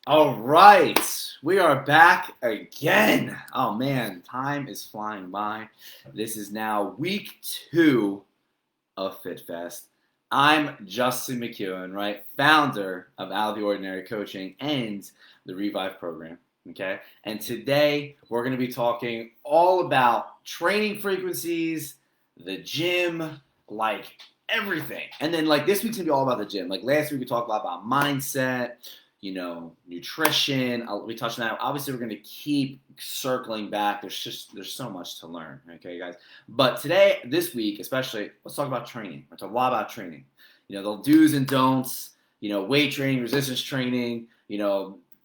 All right, we are back again. Oh man, time is flying by. This is now week 2 of FitFest. I'm Justin McEwen, right? Founder of Out of the Ordinary Coaching and the Revive program. Okay, and today we're going to be talking all about training frequencies, the gym, like everything. And then like this week's gonna be all about the gym. Like last week we talked a lot about mindset, nutrition. We touched on that. Obviously, we're going to keep circling back. There's so much to learn. Okay, guys. But today, this week, especially, let's talk about training. Let's talk a lot about training. The do's and don'ts. Weight training, resistance training.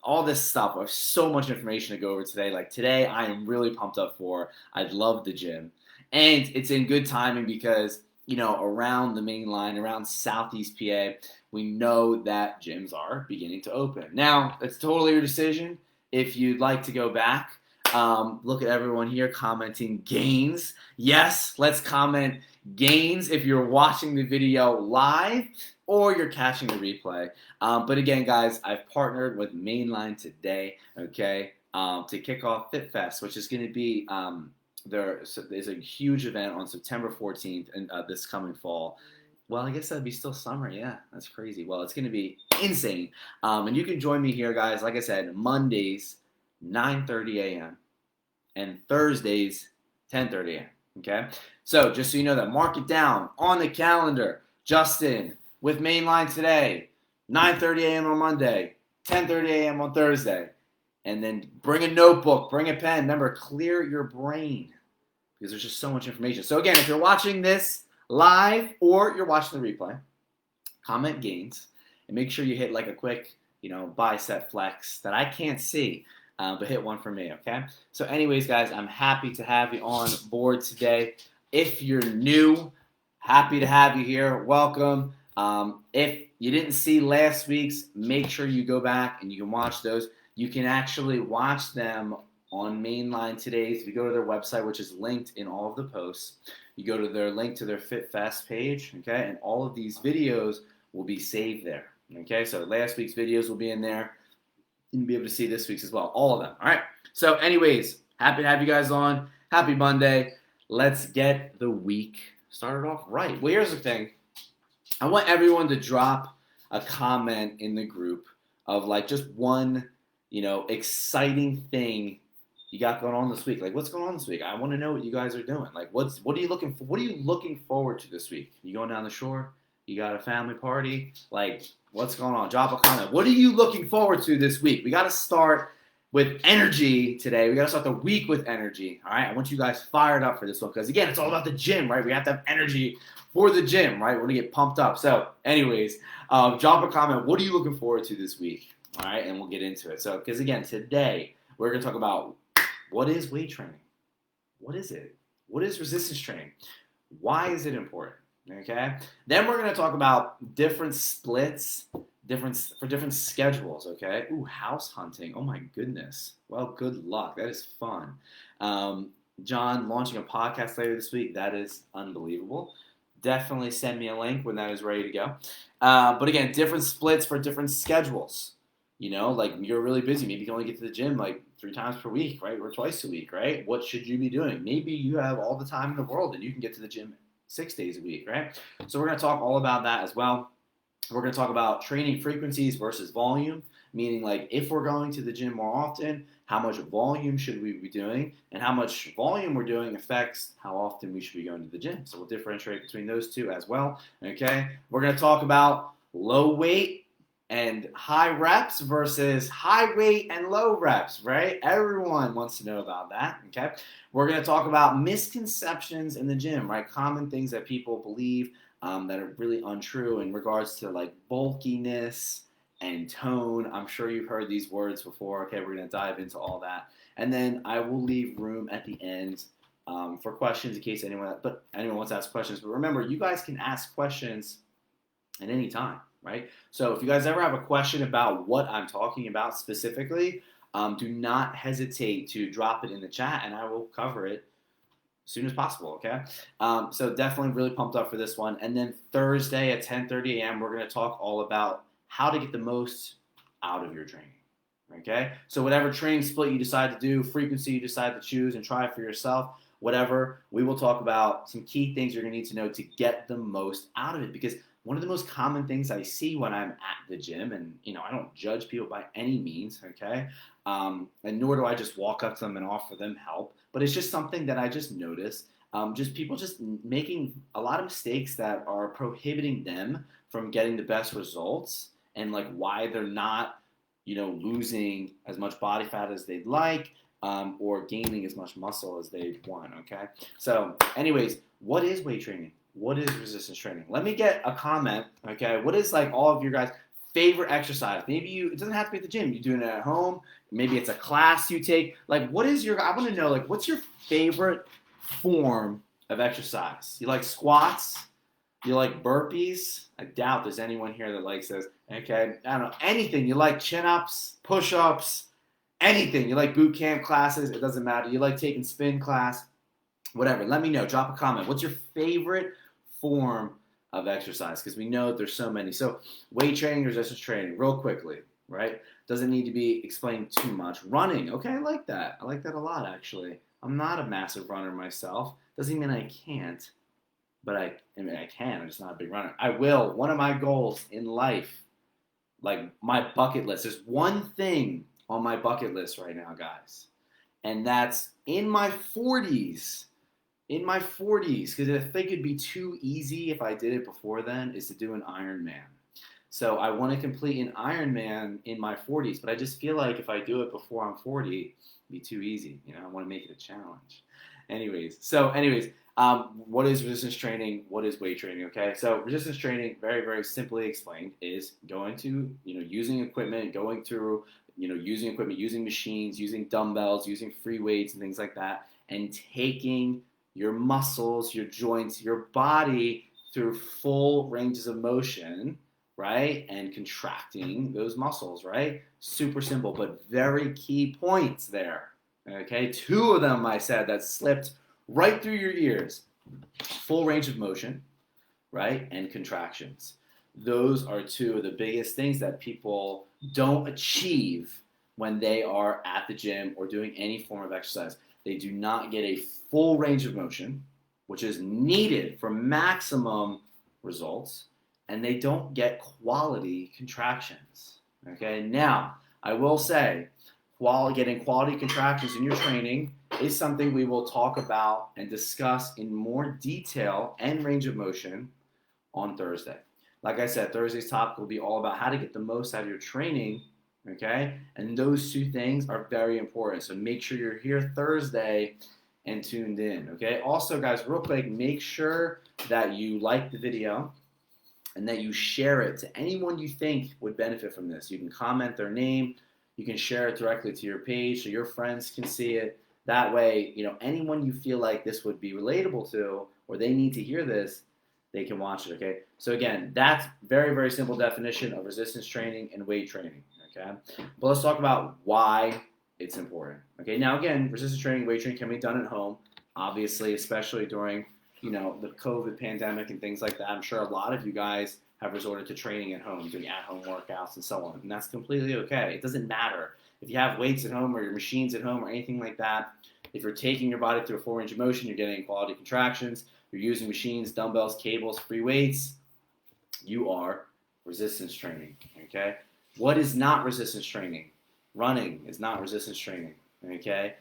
All this stuff. There's so much information to go over today. Like today, I am really pumped up for. I love the gym, and it's in good timing because around the main line, around Southeast PA, we know that gyms are beginning to open. Now, it's totally your decision if you'd like to go back. Look at everyone here commenting gains. Yes, let's comment gains if you're watching the video live or you're catching the replay. But again, guys, I've partnered with Mainline today, okay, to kick off FitFest, which is going to be there's a huge event on September 14th and this coming fall. Well, I guess that'd be still summer. Yeah, that's crazy. Well, it's going to be insane. And you can join me here, guys. Like I said, Mondays, 9:30 a.m. and Thursdays, 10:30 a.m. Okay? So just so you know that, mark it down on the calendar. Justin, with Mainline today, 9:30 a.m. on Monday, 10:30 a.m. on Thursday. And then bring a notebook, bring a pen. Remember, clear your brain because there's just so much information. So again, if you're watching this live or you're watching the replay, comment gains and make sure you hit like a quick, bicep flex that I can't see, but hit one for me, okay? So anyways, guys, I'm happy to have you on board today. If you're new, happy to have you here. Welcome. If you didn't see last week's, make sure you go back and you can watch those. You can actually watch them on Mainline today's. If you go to their website, which is linked in all of the posts, you go to their link to their FitFest page, okay, and all of these videos will be saved there, okay? So last week's videos will be in there. You'll be able to see this week's as well, all of them, all right? So anyways, happy to have you guys on. Happy Monday. Let's get the week started off right. Well, here's the thing. I want everyone to drop a comment in the group of like just one exciting thing you got going on this week. Like, what's going on this week? I want to know what you guys are doing. Like, what are you looking for? What are you looking forward to this week? You going down the shore? You got a family party? Like, what's going on? Drop a comment. What are you looking forward to this week? We got to start with energy today. We got to start the week with energy. All right. I want you guys fired up for this one because again, it's all about the gym, right? We have to have energy for the gym, right? We're gonna get pumped up. So, anyways, drop a comment. What are you looking forward to this week? All right, and we'll get into it. So, because again, today we're going to talk about what is weight training? What is it? What is resistance training? Why is it important? Okay. Then we're going to talk about different splits, for different schedules. Okay. Ooh, house hunting. Oh my goodness. Well, good luck. That is fun. John launching a podcast later this week. That is unbelievable. Definitely send me a link when that is ready to go. But again, different splits for different schedules. Like you're really busy. Maybe you can only get to the gym like 3 times per week, right? Or twice a week, right? What should you be doing? Maybe you have all the time in the world and you can get to the gym 6 days a week, right? So we're going to talk all about that as well. We're going to talk about training frequencies versus volume, meaning like if we're going to the gym more often, how much volume should we be doing? And how much volume we're doing affects how often we should be going to the gym. So we'll differentiate between those two as well, okay? We're going to talk about low weight and high reps versus high weight and low reps, right? Everyone wants to know about that, okay? We're going to talk about misconceptions in the gym, right? Common things that people believe that are really untrue in regards to like bulkiness and tone. I'm sure you've heard these words before. Okay, we're going to dive into all that. And then I will leave room at the end for questions in case anyone wants to ask questions. But remember, you guys can ask questions at any time. Right? So if you guys ever have a question about what I'm talking about specifically, do not hesitate to drop it in the chat and I will cover it as soon as possible, okay? So definitely really pumped up for this one. And then Thursday at 10:30 a.m., we're going to talk all about how to get the most out of your training. Okay? So whatever training split you decide to do, frequency you decide to choose and try for yourself, whatever, we will talk about some key things you're going to need to know to get the most out of it. Because one of the most common things I see when I'm at the gym, and I don't judge people by any means, okay, and nor do I just walk up to them and offer them help, but it's just something that I just notice. Just people just making a lot of mistakes that are prohibiting them from getting the best results, and like why they're not, losing as much body fat as they'd like, or gaining as much muscle as they want. Okay. So, anyways, what is weight training? What is resistance training? Let me get a comment. Okay. What is like all of your guys' favorite exercise? Maybe it doesn't have to be at the gym. You're doing it at home. Maybe it's a class you take. Like, I want to know, like, what's your favorite form of exercise? You like squats? You like burpees? I doubt there's anyone here that likes those. Okay, I don't know, anything. You like chin-ups, push-ups, anything. You like boot camp classes? It doesn't matter. You like taking spin class? Whatever. Let me know. Drop a comment. What's your favorite form of exercise? Because we know that there's so many. So weight training, resistance training, real quickly, right? Doesn't need to be explained too much. Running, okay, I like that. I like that a lot, actually. I'm not a massive runner myself. Doesn't mean I can't, but I can. I'm just not a big runner. I will. One of my goals in life, like my bucket list, there's one thing on my bucket list right now, guys, and that's in my 40s. In my 40s, because I think it'd be too easy if I did it before then, is to do an Ironman. So I want to complete an Ironman in my 40s, but I just feel like if I do it before I'm 40, it'd be too easy. I want to make it a challenge. Anyways, what is resistance training? What is weight training? Okay, so resistance training, very, very simply explained, is going to, using equipment, going through, using equipment, using machines, using dumbbells, using free weights and things like that, and taking your muscles, your joints, your body through full ranges of motion, right? And contracting those muscles, right? Super simple, but very key points there. Okay, 2 of them I said that slipped right through your ears. Full range of motion, right? And contractions. Those are 2 of the biggest things that people don't achieve when they are at the gym or doing any form of exercise. They do not get a full range of motion, which is needed for maximum results, and they don't get quality contractions. Okay, now I will say, getting quality contractions in your training is something we will talk about and discuss in more detail and range of motion on Thursday. Like I said, Thursday's topic will be all about how to get the most out of your training. Okay, and those 2 things are very important. So make sure you're here Thursday and tuned in. Okay. Also, guys, real quick, make sure that you like the video and that you share it to anyone you think would benefit from this. You can comment their name. You can share it directly to your page so your friends can see it. That way, anyone you feel like this would be relatable to or they need to hear this, they can watch it. Okay. So again, that's very, very simple definition of resistance training and weight training. Okay, but let's talk about why it's important. Okay, now again, resistance training, weight training can be done at home, obviously, especially during the COVID pandemic and things like that. I'm sure a lot of you guys have resorted to training at home, doing at-home workouts and so on, and that's completely okay. It doesn't matter if you have weights at home or your machines at home or anything like that. If you're taking your body through a full range of motion, you're getting quality contractions. You're using machines, dumbbells, cables, free weights. You are resistance training. Okay. What is not resistance training? Running is not resistance training, okay?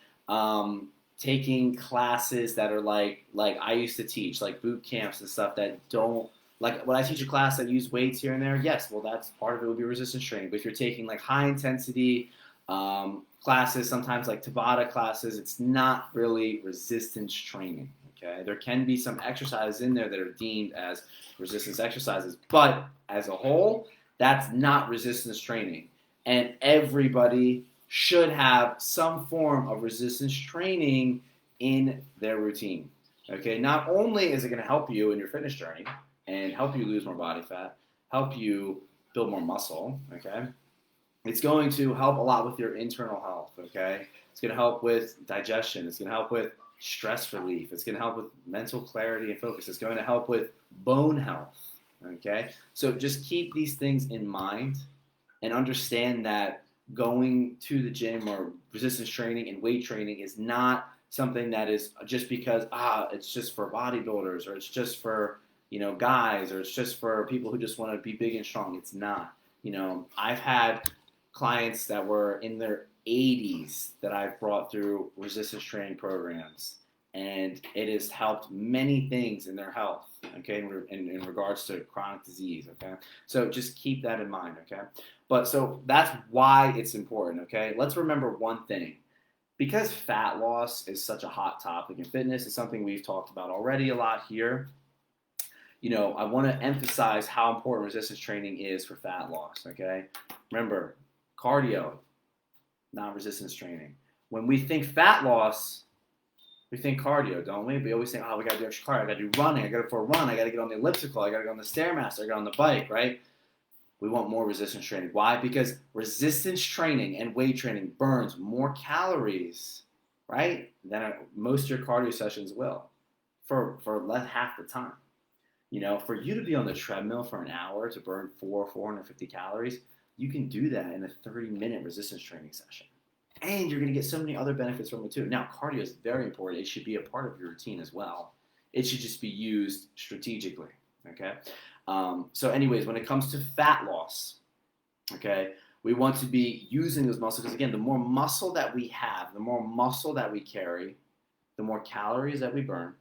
Taking classes that are like I used to teach, like boot camps and stuff that don't, like when I teach a class that use weights here and there, yes, well, that's part of it would be resistance training. But if you're taking like high intensity classes, sometimes like Tabata classes, it's not really resistance training, okay? There can be some exercises in there that are deemed as resistance exercises, but as a whole, that's not resistance training. And everybody should have some form of resistance training in their routine. Okay, not only is it going to help you in your fitness journey and help you lose more body fat, help you build more muscle, okay, it's going to help a lot with your internal health, okay? It's going to help with digestion. It's going to help with stress relief. It's going to help with mental clarity and focus. It's going to help with bone health. Okay, so just keep these things in mind and understand that going to the gym or resistance training and weight training is not something that is just because it's just for bodybuilders, or it's just for guys, or it's just for people who just want to be big and strong. It's not. I've had clients that were in their 80s that I've brought through resistance training programs, and it has helped many things in their health, okay, in regards to chronic disease, okay? So just keep that in mind, okay? But so that's why it's important, okay? Let's remember one thing. Because fat loss is such a hot topic in fitness, it's something we've talked about already a lot here. I want to emphasize how important resistance training is for fat loss, okay? Remember, cardio, not resistance training. When we think fat loss, we think cardio, don't we? We always think, we got to do extra cardio. I got to do running. I got to go for a run. I got to get on the elliptical. I got to go on the Stairmaster. I got to get on the bike, right? We want more resistance training. Why? Because resistance training and weight training burns more calories, right, than most of your cardio sessions will for less half the time. For you to be on the treadmill for an hour to burn 450 calories, you can do that in a 30-minute resistance training session. And you're going to get so many other benefits from it too. Now, cardio is very important. It should be a part of your routine as well. It should just be used strategically, okay? So anyways, when it comes to fat loss, okay, we want to be using those muscles because, again, the more muscle that we have, the more muscle that we carry, the more calories that we burn,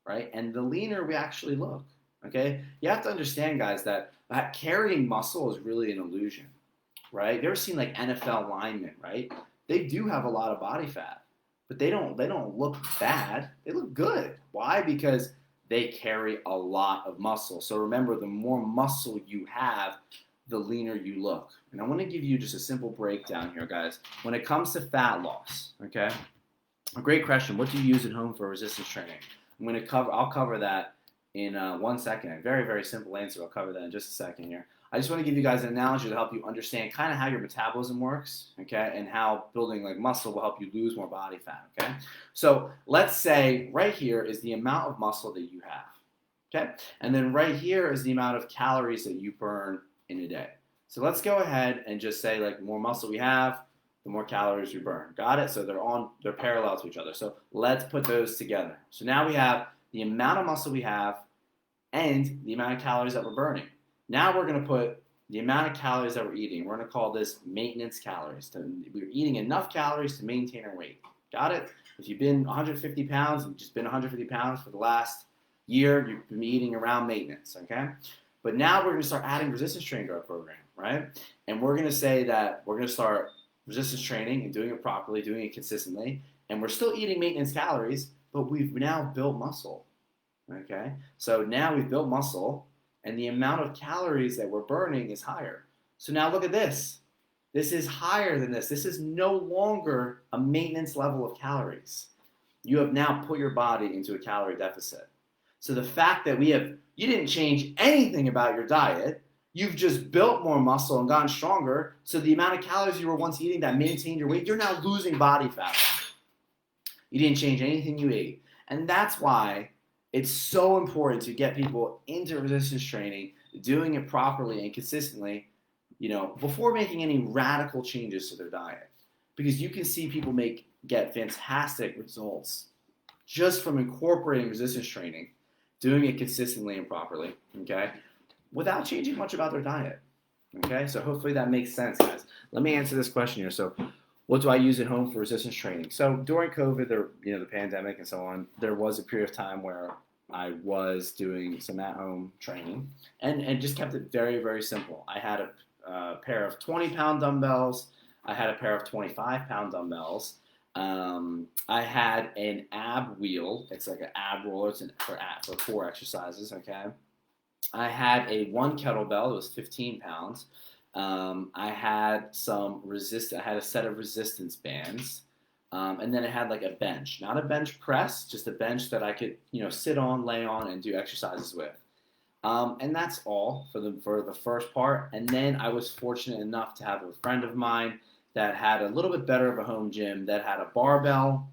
right? And the leaner we actually look, okay? You have to understand, guys, that carrying muscle is really an illusion, right? You ever seen like NFL linemen, right? They do have a lot of body fat, but they don't look bad. They look good. Why? Because they carry a lot of muscle. So remember, the more muscle you have, the leaner you look. And I want to give you just a simple breakdown here, guys. When it comes to fat loss, okay? A great question. What do you use at home for resistance training? I'll cover that in 1 second. A very, very simple answer. I'll cover that in just a second here. I just want to give you guys an analogy to help you understand kind of how your metabolism works, okay, and how building like muscle will help you lose more body fat, okay? So let's say right here is the amount of muscle that you have, okay? And then right here is the amount of calories that you burn in a day. So let's go ahead and just say like the more muscle we have, the more calories we burn. Got it? So they're parallel to each other. So let's put those together. So now we have the amount of muscle we have and the amount of calories that we're burning. Now we're going to put the amount of calories that we're eating. We're going to call this maintenance calories. We're eating enough calories to maintain our weight. Got it? If you've been 150 pounds, you've just been 150 pounds for the last year, you've been eating around maintenance, okay? But now we're going to start adding resistance training to our program, right? And we're going to say that we're going to start resistance training and doing it properly, doing it consistently, and we're still eating maintenance calories, but we've now built muscle, okay? So now we've built muscle, and the amount of calories that we're burning is higher. So now look at this. This is higher than this. This is no longer a maintenance level of calories. You have now put your body into a calorie deficit. So the fact that you didn't change anything about your diet, you've just built more muscle and gotten stronger, so the amount of calories you were once eating that maintained your weight, you're now losing body fat. You didn't change anything you ate. And that's why it's so important to get people into resistance training, doing it properly and consistently, before making any radical changes to their diet. Because you can see people get fantastic results just from incorporating resistance training, doing it consistently and properly, okay, without changing much about their diet, okay? So hopefully that makes sense, guys. Let me answer this question here. So what do I use at home for resistance training? So during COVID, the pandemic and so on, there was a period of time where I was doing some at-home training and just kept it very, very simple. I had a pair of 20-pound dumbbells. I had a pair of 25-pound dumbbells. I had an ab wheel. It's like an ab roller. It's for 4 exercises, okay? I had one kettlebell. It was 15 pounds. I had I had a set of resistance bands. And then it had like a bench, not a bench press, just a bench that I could, sit on, lay on, and do exercises with. And that's all for the first part. And then I was fortunate enough to have a friend of mine that had a little bit better of a home gym that had a barbell.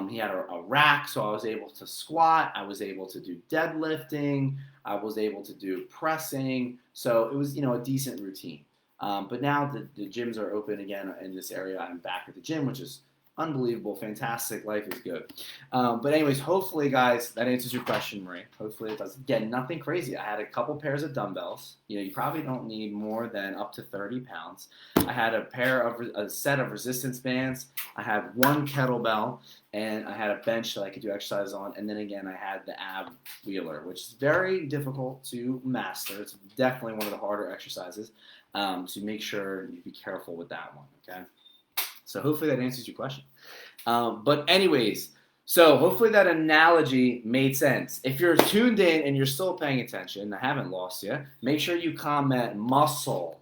He had a rack, so I was able to squat. I was able to do deadlifting. I was able to do pressing. So it was, a decent routine. But now the gyms are open again in this area. I'm back at the gym, which is unbelievable, fantastic. Life is good. But anyways, hopefully, guys, that answers your question, Marie. Hopefully it does. Again, nothing crazy. I had a couple pairs of dumbbells. You probably don't need more than up to 30 pounds. I had a set of resistance bands. I had one kettlebell, and I had a bench that I could do exercise on. And then again, I had the ab wheeler, which is very difficult to master. It's definitely one of the harder exercises. So make sure you be careful with that one, okay? So hopefully that answers your question. But anyways, so hopefully that analogy made sense. If you're tuned in and you're still paying attention, I haven't lost you, make sure you comment muscle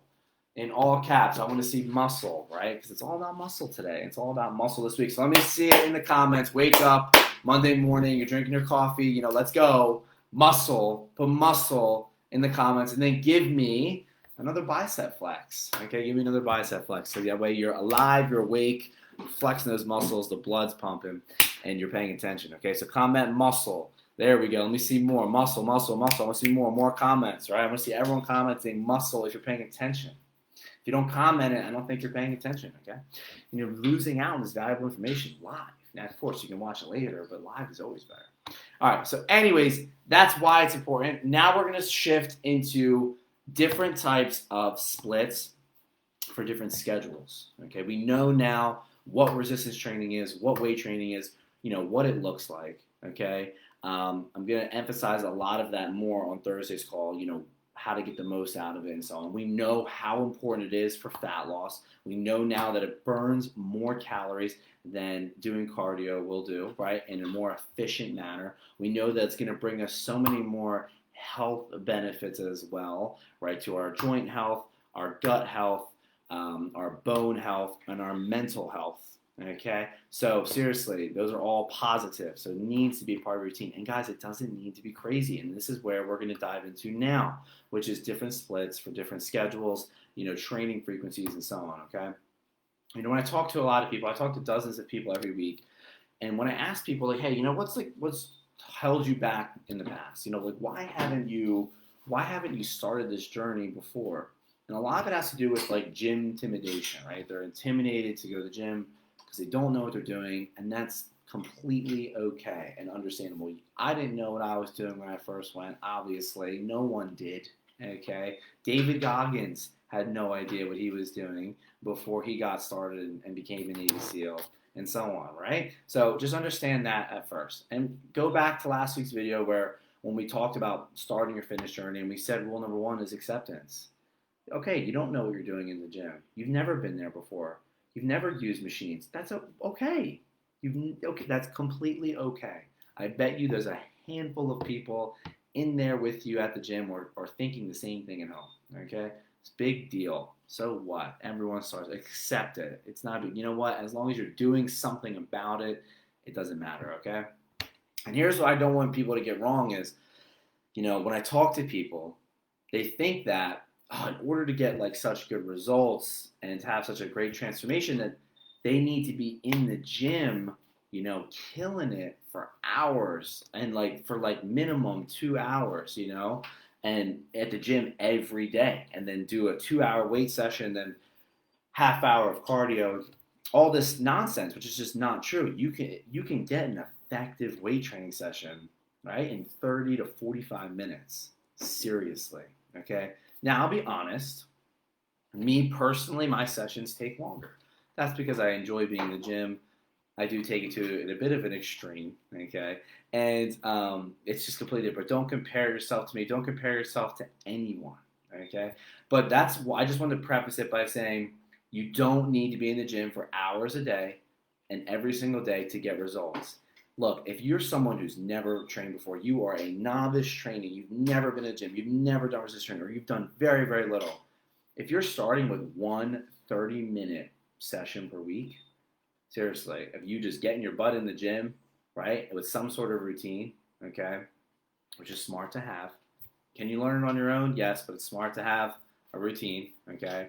in all caps. I want to see muscle, right? Because it's all about muscle today. It's all about muscle this week. So let me see it in the comments. Wake up Monday morning, you're drinking your coffee, let's go. Muscle, put muscle in the comments, and then give me another bicep flex. Okay, give me another bicep flex. So that way you're alive, you're awake, you're flexing those muscles, the blood's pumping, and you're paying attention. Okay, so comment muscle. There we go. Let me see more. Muscle, muscle, muscle. I want to see more comments, right? I want to see everyone commenting muscle if you're paying attention. If you don't comment it, I don't think you're paying attention, okay? And you're losing out on this valuable information live. Now, of course, you can watch it later, but live is always better. All right, so anyways, that's why it's important. Now we're going to shift into different types of splits for different schedules. Okay, we know now what resistance training is, what weight training is, what it looks like. Okay, I'm going to emphasize a lot of that more on Thursday's call. How to get the most out of it and so on. We know how important it is for fat loss. We know now that it burns more calories than doing cardio will do, right, in a more efficient manner. We know that it's going to bring us so many more health benefits as well, right, to our joint health, our gut health, our bone health, and our mental health. Okay, so seriously, those are all positive. So it needs to be part of routine. And guys, it doesn't need to be crazy. And this is where we're going to dive into now, which is different splits for different schedules, training frequencies and so on. Okay, when I talk to a lot of people, I talk to dozens of people every week, and when I ask people like, hey, what's held you back in the past? Why haven't you started this journey before? And a lot of it has to do with like gym intimidation, right? They're intimidated to go to the gym because they don't know what they're doing, and that's completely okay and understandable. I didn't know what I was doing when I first went. Obviously, no one did. Okay, David Goggins had no idea what he was doing before he got started and became a Navy SEAL, and so on, right? So just understand that at first. And go back to last week's video when we talked about starting your fitness journey, and we said rule number 1 is acceptance. Okay, you don't know what you're doing in the gym. You've never been there before. You've never used machines. That's okay. That's completely okay. I bet you there's a handful of people in there with you at the gym or thinking the same thing at home, okay? It's a big deal. So what? Everyone starts. Accept it. It's not big. You know what? As long as you're doing something about it, it doesn't matter, okay? And here's what I don't want people to get wrong is, when I talk to people, they think that in order to get like such good results and to have such a great transformation that they need to be in the gym, killing it for hours and for minimum 2 hours, and at the gym every day, and then do a 2-hour weight session, then half hour of cardio, all this nonsense, which is just not true. You can get an effective weight training session, right, in 30 to 45 minutes. Seriously, okay? Now, I'll be honest, me personally, my sessions take longer. That's because I enjoy being in the gym. I do take it to a bit of an extreme, okay? And it's just completely different. Don't compare yourself to me. Don't compare yourself to anyone, okay? But that's why I just wanted to preface it by saying you don't need to be in the gym for hours a day and every single day to get results. Look, if you're someone who's never trained before, you are a novice trainer, you've never been to the gym, you've never done resistance training, or you've done very, very little. If you're starting with one 30-minute session per week, seriously, if you just getting your butt in the gym, right, with some sort of routine, okay, which is smart to have. Can you learn it on your own? Yes, but it's smart to have a routine, okay?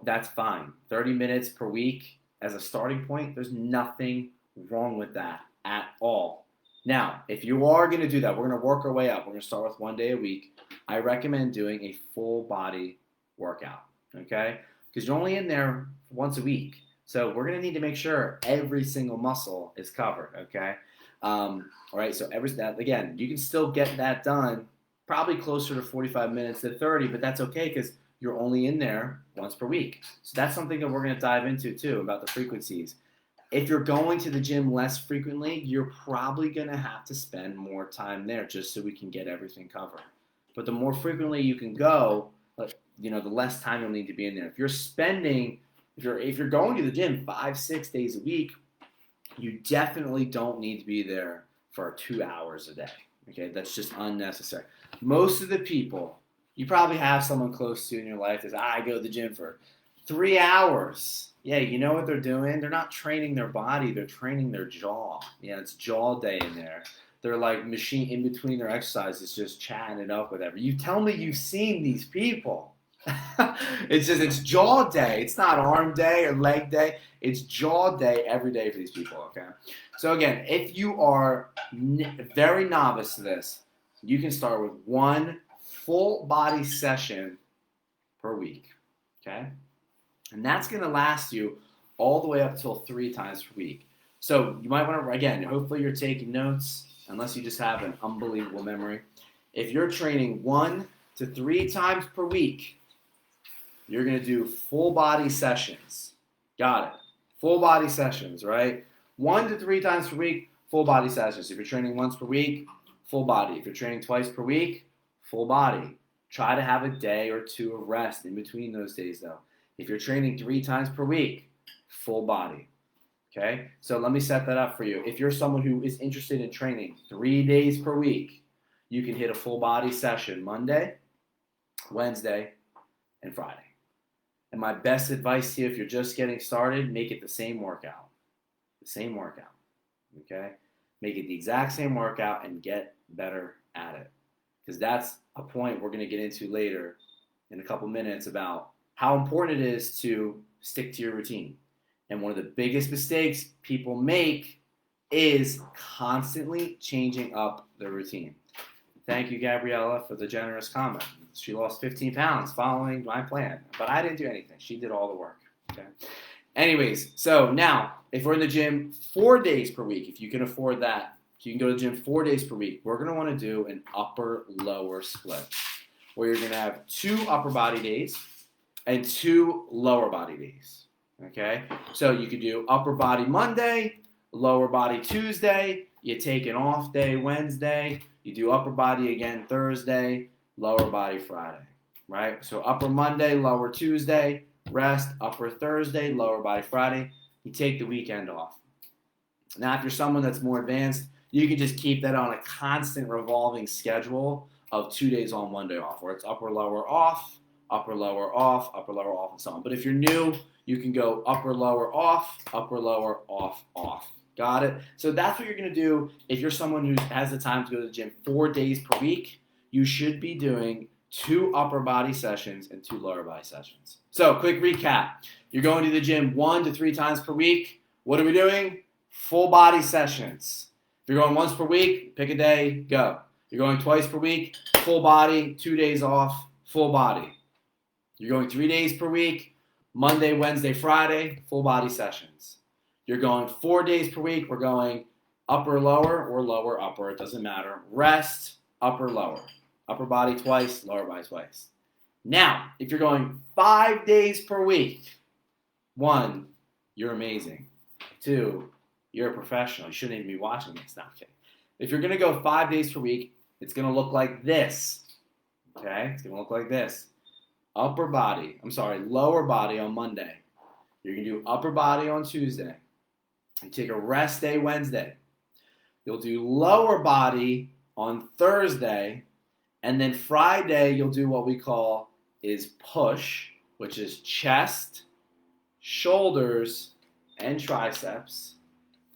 That's fine. 30 minutes per week as a starting point, there's nothing wrong with that at all. Now, if you are going to do that, we're going to work our way up. We're going to start with 1 day a week. I recommend doing a full body workout, okay? Because you're only in there once a week. So we're going to need to make sure every single muscle is covered, okay? All right, so again, you can still get that done probably closer to 45 minutes than 30, but that's okay because you're only in there once per week. So that's something that we're going to dive into too about the frequencies. If you're going to the gym less frequently, you're probably going to have to spend more time there just so we can get everything covered. But the more frequently you can go, the less time you'll need to be in there. If you're going to the gym 5-6 days a week, you definitely don't need to be there for 2 hours a day. Okay, that's just unnecessary. Most of the people, you probably have someone close to you in your life that I go to the gym for 3 hours. Yeah, you know what they're doing? They're not training their body, they're training their jaw. Yeah, it's jaw day in there. They're like machine in between their exercises, just chatting it up, whatever. You tell me you've seen these people. It's jaw day. It's not arm day or leg day. It's jaw day every day for these people, okay? So again, if you are very novice to this, you can start with one full body session per week, okay? And that's going to last you all the way up till 3 times per week. So you might want to, again, hopefully you're taking notes, unless you just have an unbelievable memory. If you're training 1 to 3 times per week, you're going to do full body sessions. Got it. Full body sessions, right? 1 to 3 times per week, full body sessions. If you're training once per week, full body. If you're training twice per week, full body. Try to have a day or 2 of rest in between those days, though. If you're training 3 times per week, full body. Okay? So let me set that up for you. If you're someone who is interested in training 3 days per week, you can hit a full body session Monday, Wednesday, and Friday. And my best advice to you, if you're just getting started, make it the same workout. The same workout. Okay? Make it the exact same workout and get better at it. Because that's a point we're going to get into later in a couple minutes about how important it is to stick to your routine. And one of the biggest mistakes people make is constantly changing up their routine. Thank you, Gabriella, for the generous comment. She lost 15 pounds following my plan, but I didn't do anything. She did all the work. Okay. Anyways, so now, if we're in the gym 4 days per week, if you can afford that, if you can go to the gym 4 days per week, we're going to want to do an upper-lower split, where you're going to have 2 upper body days and 2 lower body days. Okay? So you could do upper body Monday, lower body Tuesday, you take an off day Wednesday, you do upper body again Thursday, lower body Friday, right? So upper Monday, lower Tuesday, rest, upper Thursday, lower body Friday. You take the weekend off. Now, if you're someone that's more advanced, you can just keep that on a constant revolving schedule of 2 days on, 1 day off, where it's upper, lower, off, upper, lower, off, upper, lower, off, and so on. But if you're new, you can go upper, lower, off, upper, lower, off, off. Got it? So that's what you're going to do if you're someone who has the time to go to the gym 4 days per week. You should be doing 2 upper body sessions and 2 lower body sessions. So quick recap. You're going to the gym 1 to 3 times per week. What are we doing? Full body sessions. If you're going once per week, pick a day, go. You're going twice per week, full body, 2 days off, full body. You're going 3 days per week, Monday, Wednesday, Friday, full body sessions. You're going 4 days per week. We're going upper, lower, or lower, upper. It doesn't matter. Rest, upper, lower. Upper body twice, lower body twice. Now, if you're going 5 days per week, 1, you're amazing. 2, you're a professional. You shouldn't even be watching this. Not kidding. If you're going to go 5 days per week, it's going to look like this. Okay? It's going to look like this. Lower body on Monday. You're going to do upper body on Tuesday. You take a rest day Wednesday. You'll do lower body on Thursday. And then Friday, you'll do what we call is push, which is chest, shoulders, and triceps.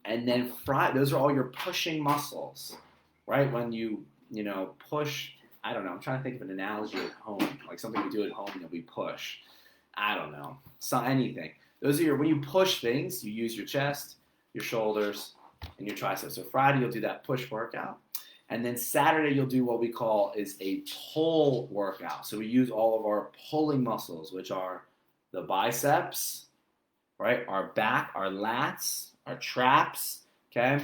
And then those are all your pushing muscles, right? When you push, I don't know, I'm trying to think of an analogy at home, like something we do at home that we push. I don't know, anything. Those are when you push things, you use your chest, your shoulders, and your triceps. So Friday, you'll do that push workout. And then Saturday you'll do what we call is a pull workout. So we use all of our pulling muscles, which are the biceps, right? Our back, our lats, our traps, okay?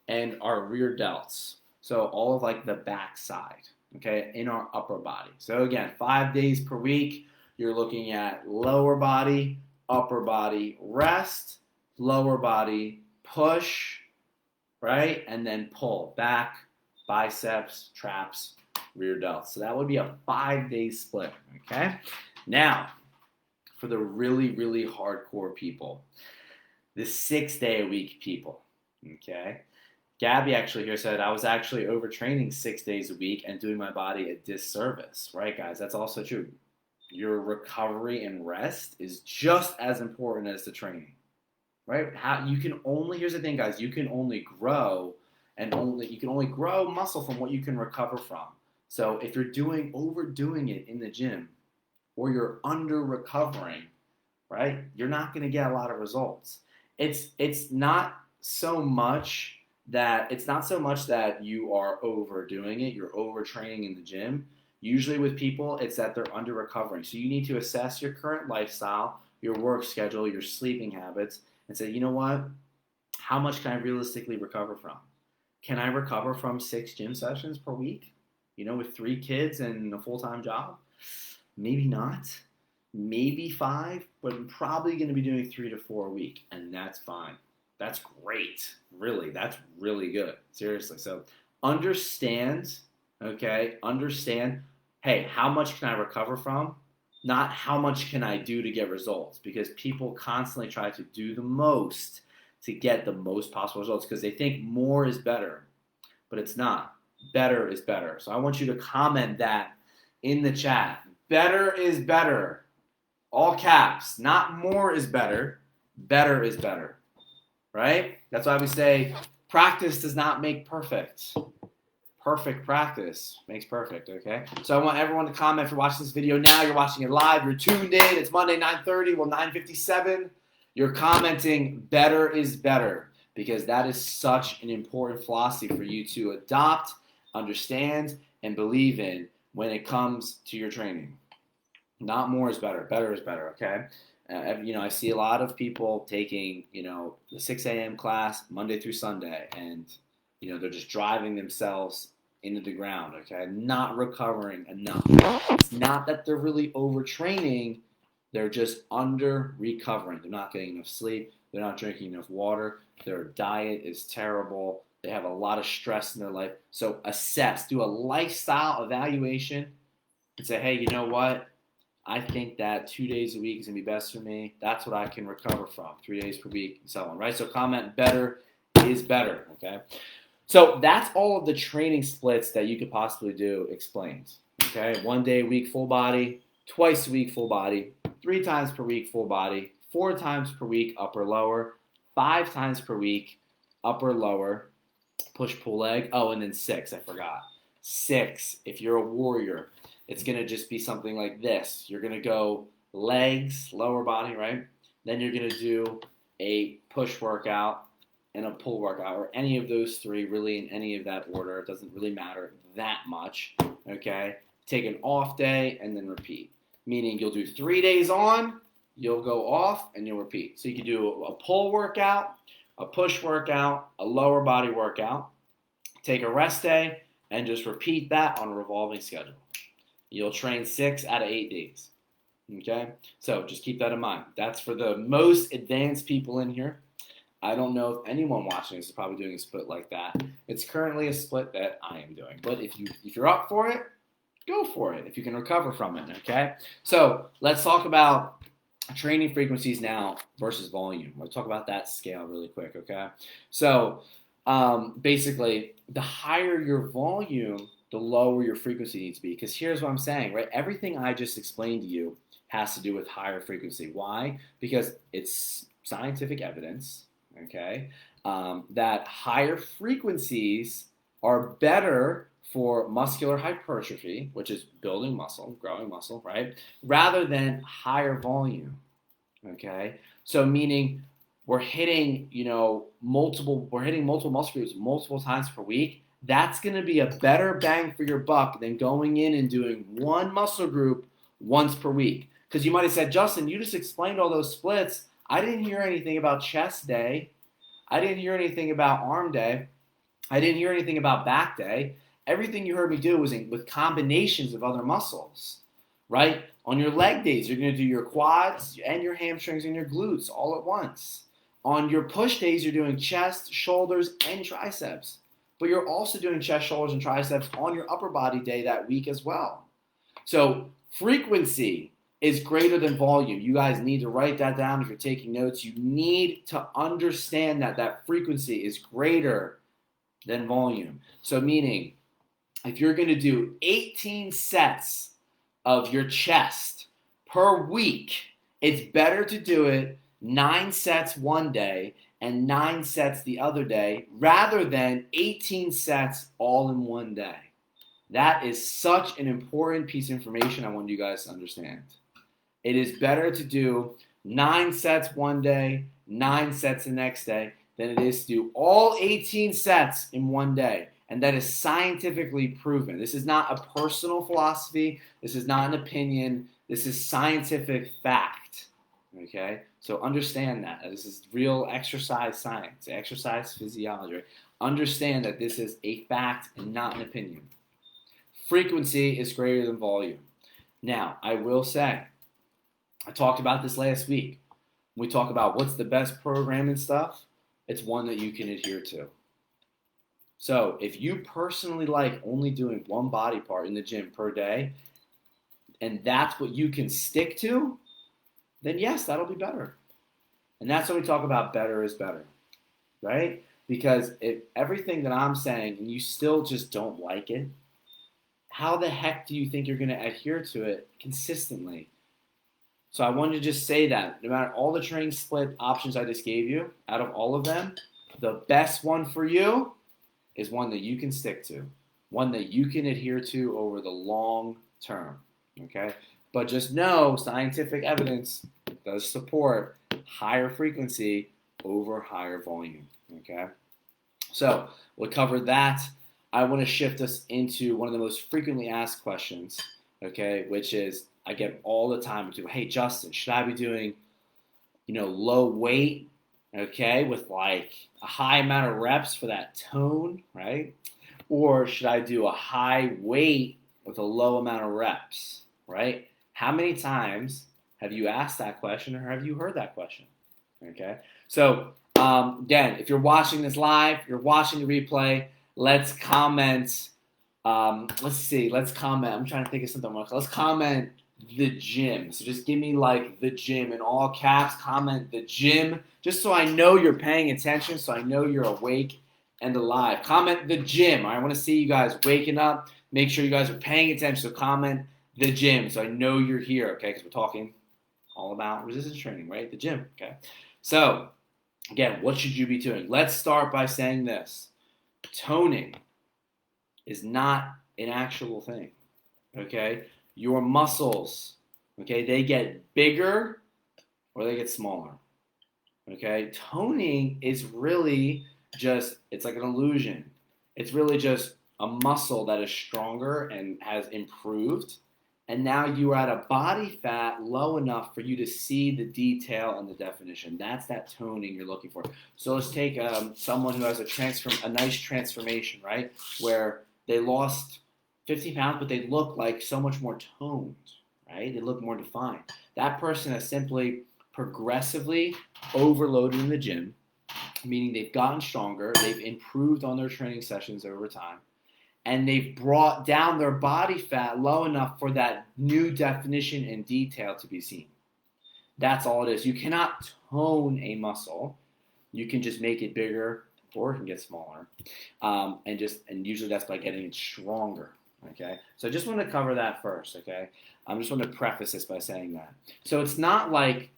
And our rear delts. So all of like the back side, okay, in our upper body. So again, 5 days per week, you're looking at lower body, upper body rest, lower body push, right? And then pull back, biceps, traps, rear delts. So that would be a 5-day split, okay? Now, for the really, really hardcore people, the 6-day-a-week people, okay? Gabby actually here said, I was actually overtraining 6 days a week and doing my body a disservice, right, guys? That's also true. Your recovery and rest is just as important as the training, right? Here's the thing, guys, you can only grow muscle from what you can recover from. So if you're overdoing it in the gym or you're under recovering, right, you're not going to get a lot of results. It's not so much that you are overdoing it, you're overtraining in the gym. Usually with people, it's that they're under recovering. So you need to assess your current lifestyle, your work schedule, your sleeping habits, and say, you know what? How much can I realistically recover from? Can I recover from 6 gym sessions per week? With 3 kids and a full-time job? Maybe not. Maybe 5, but I'm probably going to be doing 3 to 4 a week, and that's fine. That's great. Really, that's really good. Seriously. So understand, hey, how much can I recover from? Not how much can I do to get results, because people constantly try to do the most to get the most possible results because they think more is better, but it's not. Better is better. So I want you to comment that in the chat. Better is better. All caps. Not more is better. Better is better. Right? That's why we say practice does not make perfect. Perfect practice makes perfect, okay? So I want everyone to comment if you're watching this video now. You're watching it live. You're tuned in. It's Monday, 9:30. Well, 9:57. You're commenting better is better because that is such an important philosophy for you to adopt, understand, and believe in when it comes to your training. Not more is better. Better is better, okay? I see a lot of people taking, the 6 a.m. class Monday through Sunday, and, they're just driving themselves into the ground, okay? Not recovering enough. It's not that they're really overtraining. They're just under recovering. They're not getting enough sleep. They're not drinking enough water. Their diet is terrible. They have a lot of stress in their life. So do a lifestyle evaluation and say, hey, you know what? I think that 2 days a week is going to be best for me. That's what I can recover from, 3 days per week, and so on, right? So comment better is better, okay? So that's all of the training splits that you could possibly do explained, okay? 1 day a week, full body, twice a week, full body, 3 times per week, full body, 4 times per week, upper, lower, 5 times per week, upper, lower, push, pull, leg. Oh, and then 6, I forgot. 6, if you're a warrior, it's going to just be something like this. You're going to go legs, lower body, right? Then you're going to do a push workout and a pull workout, or any of those 3, really in any of that order. It doesn't really matter that much, okay? Take an off day and then repeat. Meaning you'll do 3 days on, you'll go off, and you'll repeat. So you can do a pull workout, a push workout, a lower body workout, take a rest day, and just repeat that on a revolving schedule. You'll train 6 out of 8 days, okay? So just keep that in mind. That's for the most advanced people in here. I don't know if anyone watching this is probably doing a split like that. It's currently a split that I am doing. But if you're up for it, go for it if you can recover from it, okay? So let's talk about training frequencies now versus volume. We'll talk about that scale really quick, okay? So basically, the higher your volume, the lower your frequency needs to be. Because here's what I'm saying, right? Everything I just explained to you has to do with higher frequency. Why? Because it's scientific evidence, okay, that higher frequencies are better for muscular hypertrophy, which is building muscle, growing muscle, right? Rather than higher volume, okay? So meaning we're hitting, multiple muscle groups multiple times per week that's going to be a better bang for your buck than going in and doing one muscle group once per week. Because you might have said, Justin, you just explained all those splits. I didn't hear anything about chest day. I didn't hear anything about arm day. I didn't hear anything about back day. Everything you heard me do was with combinations of other muscles, right? On your leg days, you're going to do your quads and your hamstrings and your glutes all at once. On your push days, you're doing chest, shoulders, and triceps. But you're also doing chest, shoulders, and triceps on your upper body day that week as well. So frequency is greater than volume. You guys need to write that down if you're taking notes. You need to understand that frequency is greater than volume. So meaning, if you're going to do 18 sets of your chest per week, it's better to do it 9 sets one day and 9 sets the other day rather than 18 sets all in one day. That is such an important piece of information I want you guys to understand. It is better to do 9 sets one day, 9 sets the next day, than it is to do all 18 sets in one day. And that is scientifically proven. This is not a personal philosophy. This is not an opinion. This is scientific fact. Okay? So understand that. This is real exercise science, exercise physiology. Understand that this is a fact and not an opinion. Frequency is greater than volume. Now, I will say, I talked about this last week. When we talk about what's the best program and stuff, it's one that you can adhere to. So if you personally like only doing one body part in the gym per day, and that's what you can stick to, then yes, that'll be better. And that's when we talk about better is better, right? Because if everything that I'm saying and you still just don't like it, how the heck do you think you're going to adhere to it consistently? So I wanted to just say that no matter all the training split options I just gave you, out of all of them, the best one for you is one that you can stick to, one that you can adhere to over the long term, okay? But just know scientific evidence does support higher frequency over higher volume, okay? So we'll cover that. I want to shift us into one of the most frequently asked questions, okay, which is I get all the time to, hey, Justin, should I be doing, low weight, okay, with like a high amount of reps for that tone, right? Or should I do a high weight with a low amount of reps, right? How many times have you asked that question or have you heard that question, okay? So, again, if you're watching this live, you're watching the replay, let's comment. Let's comment. I'm trying to think of something else. Let's comment the gym. So just give me like the gym in all caps. Comment the gym, just so I know you're paying attention, so I know you're awake and alive. Comment the gym. I want to see you guys waking up. Make sure you guys are paying attention. So comment the gym, so I know you're here. Okay, because we're talking all about resistance training, right? The gym. Okay. So again, what should you be doing? Let's start by saying this. Toning is not an actual thing, okay? Your muscles, okay, they get bigger or they get smaller, okay? Toning is really just, it's like an illusion. It's really just a muscle that is stronger and has improved, and now you are at a body fat low enough for you to see the detail and the definition. That's that toning you're looking for. So let's take someone who has a nice transformation, right? Where they lost 50 pounds, but they look like so much more toned, right? They look more defined. That person has simply progressively overloaded in the gym, meaning they've gotten stronger, they've improved on their training sessions over time, and they've brought down their body fat low enough for that new definition and detail to be seen. That's all it is. You cannot tone a muscle. You can just make it bigger or it can get smaller. And usually that's by getting it stronger. Okay. So I just want to cover that first. Okay. I just want to preface this by saying that. So it's not like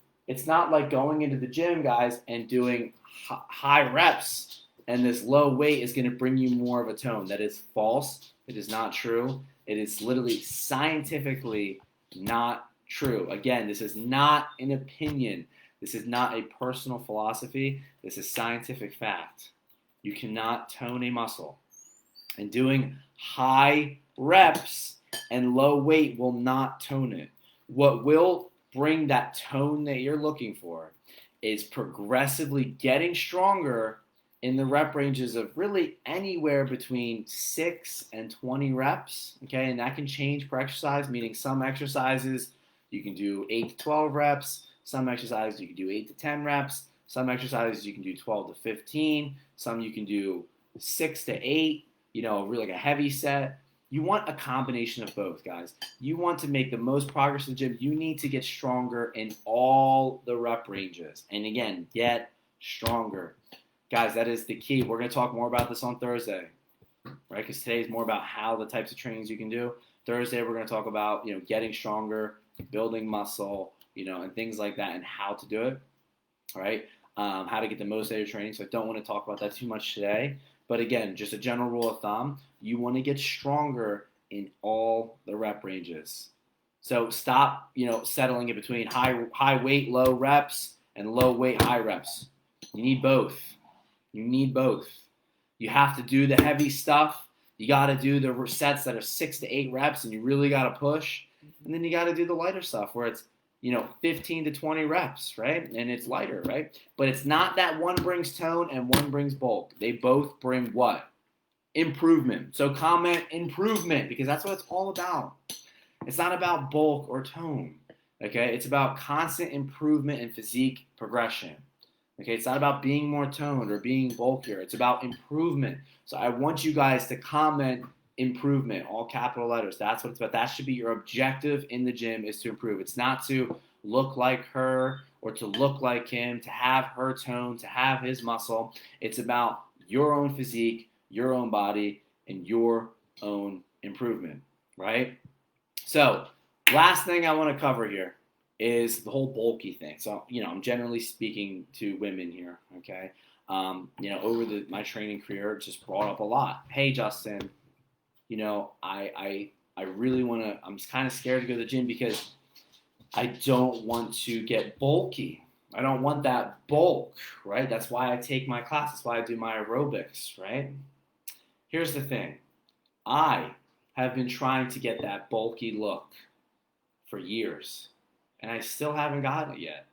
going into the gym, guys, and doing high reps and this low weight is going to bring you more of a tone. That is false. It is not true. It is literally scientifically not true. Again, this is not an opinion. This is not a personal philosophy. This is scientific fact. You cannot tone a muscle. And doing high reps and low weight will not tone it. What will bring that tone that you're looking for is progressively getting stronger in the rep ranges of really anywhere between 6 and 20 reps. Okay, and that can change per exercise, meaning some exercises you can do 8 to 12 reps, some exercises you can do 8 to 10 reps, some exercises you can do 12 to 15, some you can do 6 to 8, really like a heavy set. You want a combination of both, guys. You want to make the most progress in the gym. You need to get stronger in all the rep ranges. And again, get stronger. Guys, that is the key. We're going to talk more about this on Thursday, right? Because today is more about how the types of trainings you can do. Thursday, we're going to talk about, getting stronger, building muscle, and things like that, and how to do it, all right? How to get the most out of your training. So I don't want to talk about that too much today. But again, just a general rule of thumb, you want to get stronger in all the rep ranges. So stop, settling in between high weight, low reps and low weight, high reps. You need both. You need both. You have to do the heavy stuff. You got to do the sets that are 6 to 8 reps, and you really got to push. And then you got to do the lighter stuff where it's 15 to 20 reps, right? And it's lighter, right? But it's not that one brings tone and one brings bulk. They both bring what? Improvement. So comment improvement, because that's what it's all about. It's not about bulk or tone, okay? It's about constant improvement and physique progression, okay? It's not about being more toned or being bulkier. It's about improvement. So I want you guys to comment improvement, all capital letters. That's what it's about. That should be your objective in the gym, is to improve. It's not to look like her or to look like him, to have her tone, to have his muscle. It's about your own physique, your own body, and your own improvement, right? So last thing I want to cover here is the whole bulky thing. So, I'm generally speaking to women here, okay? Over my training career, it just brought up a lot. Hey, Justin, I really want to, I'm kind of scared to go to the gym because I don't want to get bulky. I don't want that bulk, right? That's why I take my class. That's why I do my aerobics, right? Here's the thing. I have been trying to get that bulky look for years, and I still haven't gotten it yet,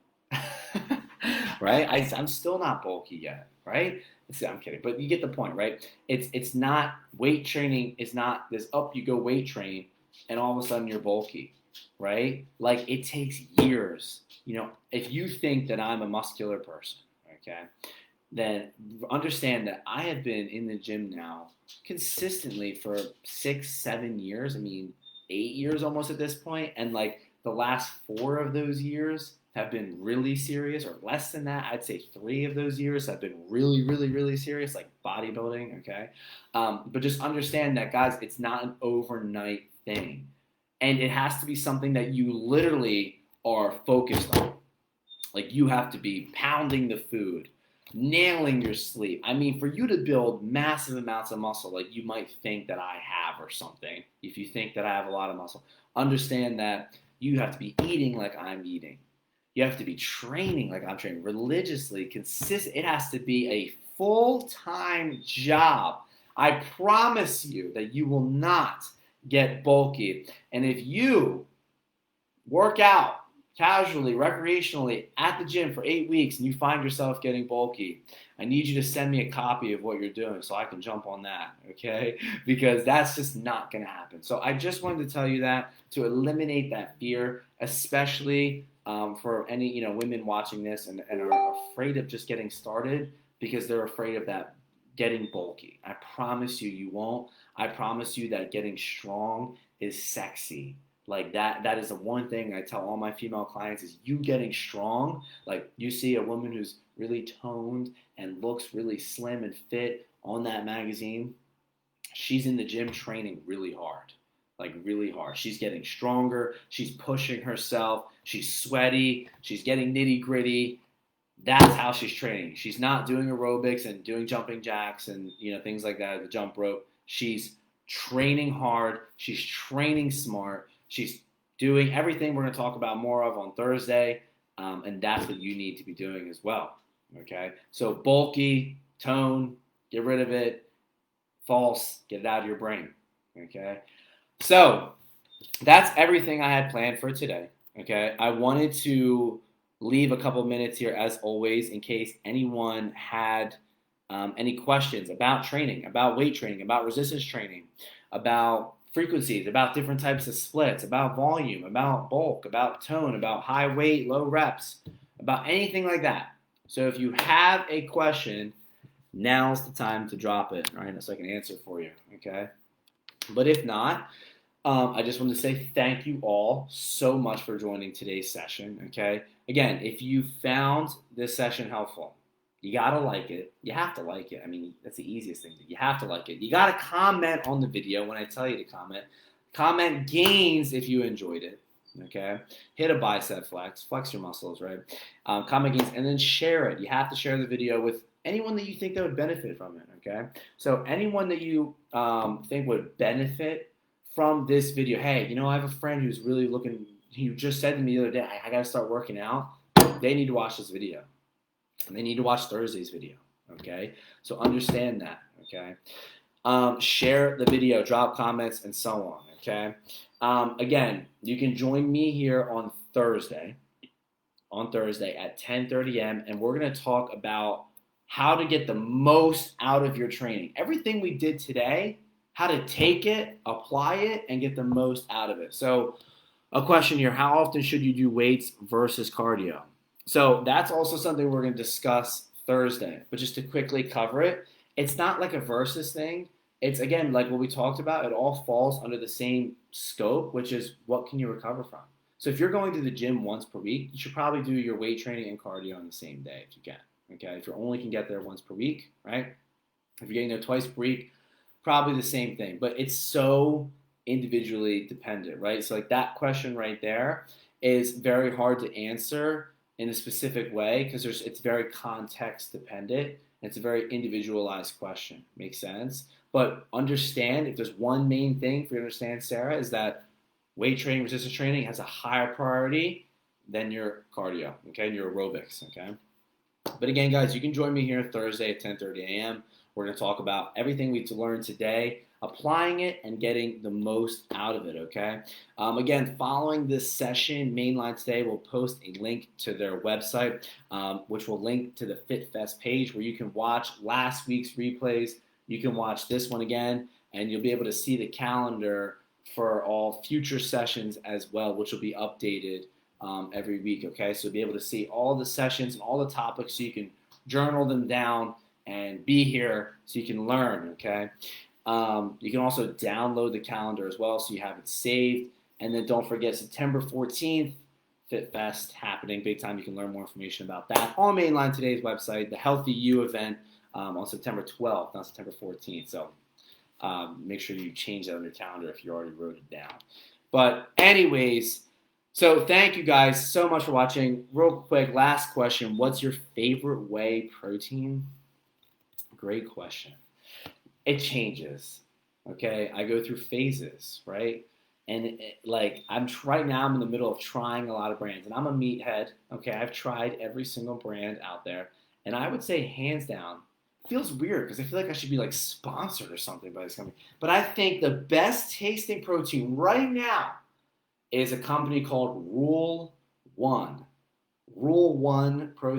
right? I'm still not bulky yet, right? I'm kidding, but you get the point, right? It's not, weight training is not this up you go weight train and all of a sudden you're bulky, right? Like, it takes years. If you think that I'm a muscular person, okay, then understand that I have been in the gym now consistently for 6, 7 years. 8 years almost at this point, and like the last 4 of those years have been really serious, or less than that. I'd say 3 of those years have been really, really, really serious, like bodybuilding, okay? But just understand that, guys, it's not an overnight thing. And it has to be something that you literally are focused on. Like, you have to be pounding the food, nailing your sleep. For you to build massive amounts of muscle, like you might think that I have or something, if you think that I have a lot of muscle, understand that you have to be eating like I'm eating. You have to be training like I'm training, religiously, consistent. It has to be a full-time job. I promise you that you will not get bulky. And if you work out casually, recreationally at the gym for 8 weeks and you find yourself getting bulky, I need you to send me a copy of what you're doing so I can jump on that, okay? Because that's just not going to happen. So I just wanted to tell you that to eliminate that fear, especially for any women watching this and are afraid of just getting started because they're afraid of that getting bulky. I promise you, you won't. I promise you that getting strong is sexy. Like that is the one thing I tell all my female clients is you getting strong. Like, you see a woman who's really toned and looks really slim and fit on that magazine, she's in the gym training really hard. Like, really hard. She's getting stronger. She's pushing herself. She's sweaty. She's getting nitty gritty. That's how she's training. She's not doing aerobics and doing jumping jacks and things like that, the jump rope. She's training hard. She's training smart. She's doing everything we're going to talk about more of on Thursday, and that's what you need to be doing as well, okay? So bulky, tone, get rid of it, False. Get it out of your brain. Okay. So that's everything I had planned for today. Okay. I wanted to leave a couple minutes here, as always, in case anyone had any questions about training, about weight training, about resistance training, about frequencies, about different types of splits, about volume, about bulk, about tone, about high weight, low reps, about anything like that. So if you have a question, now's the time to drop it, all right? So I can answer for you, okay? But if not, I just want to say thank you all so much for joining today's session, okay? Again, if you found this session helpful, you got to like it. You have to like it. I mean, that's the easiest thing. You have to like it. You got to comment on the video when I tell you to comment. Comment gains if you enjoyed it, okay? Hit a bicep flex. Flex your muscles, right? Comment gains, and then share it. You have to share the video with anyone that you think that would benefit from it, okay? So anyone that you think would benefit from this video, hey, you know, I have a friend who's really looking, he just said to me the other day, I got to start working out. They need to watch this video. And they need to watch Thursday's video, okay? So understand that, okay? Share the video, drop comments, and so on, okay? Again, you can join me here on Thursday at 10:30 a.m., and we're going to talk about how to get the most out of your training. Everything we did today, how to take it, apply it, and get the most out of it. So a question here, how often should you do weights versus cardio? So that's also something we're going to discuss Thursday. But just to quickly cover it, it's not like a versus thing. It's, again, like what we talked about, it all falls under the same scope, which is what can you recover from? So if you're going to the gym once per week, you should probably do your weight training and cardio on the same day if you can. Okay, if you only can get there once per week, right? If you're getting there twice per week, probably the same thing. But it's so individually dependent, right? So like that question right there is very hard to answer in a specific way because it's very context dependent. It's a very individualized question. Makes sense? But understand, if there's one main thing for you to understand, Sarah, is that weight training, resistance training has a higher priority than your cardio, okay, and your aerobics, okay? But again, guys, you can join me here Thursday at 10:30 a.m. We're going to talk about everything we've learned today, applying it and getting the most out of it, okay? Again, following this session, Mainline Today will post a link to their website, which will link to the FitFest page where you can watch last week's replays. You can watch this one again, and you'll be able to see the calendar for all future sessions as well, which will be updated every week, okay? So you'll be able to see all the sessions and all the topics so you can journal them down and be here so you can learn, okay? You can also download the calendar as well so you have it saved. And then don't forget September 14th, FitFest happening, big time. You can learn more information about that on Mainline Today's website, the Healthy You event on September 12th, not September 14th. So make sure you change that on your calendar if you already wrote it down. But anyways, so thank you guys so much for watching. Real quick, last question. What's your favorite whey protein? Great question. It changes, okay? I go through phases, right? And right now I'm in the middle of trying a lot of brands, and I'm a meathead, okay? I've tried every single brand out there, and I would say hands down, it feels weird because I feel like I should be like sponsored or something by this company. But I think the best tasting protein right now is a company called Rule One. Rule One Protein.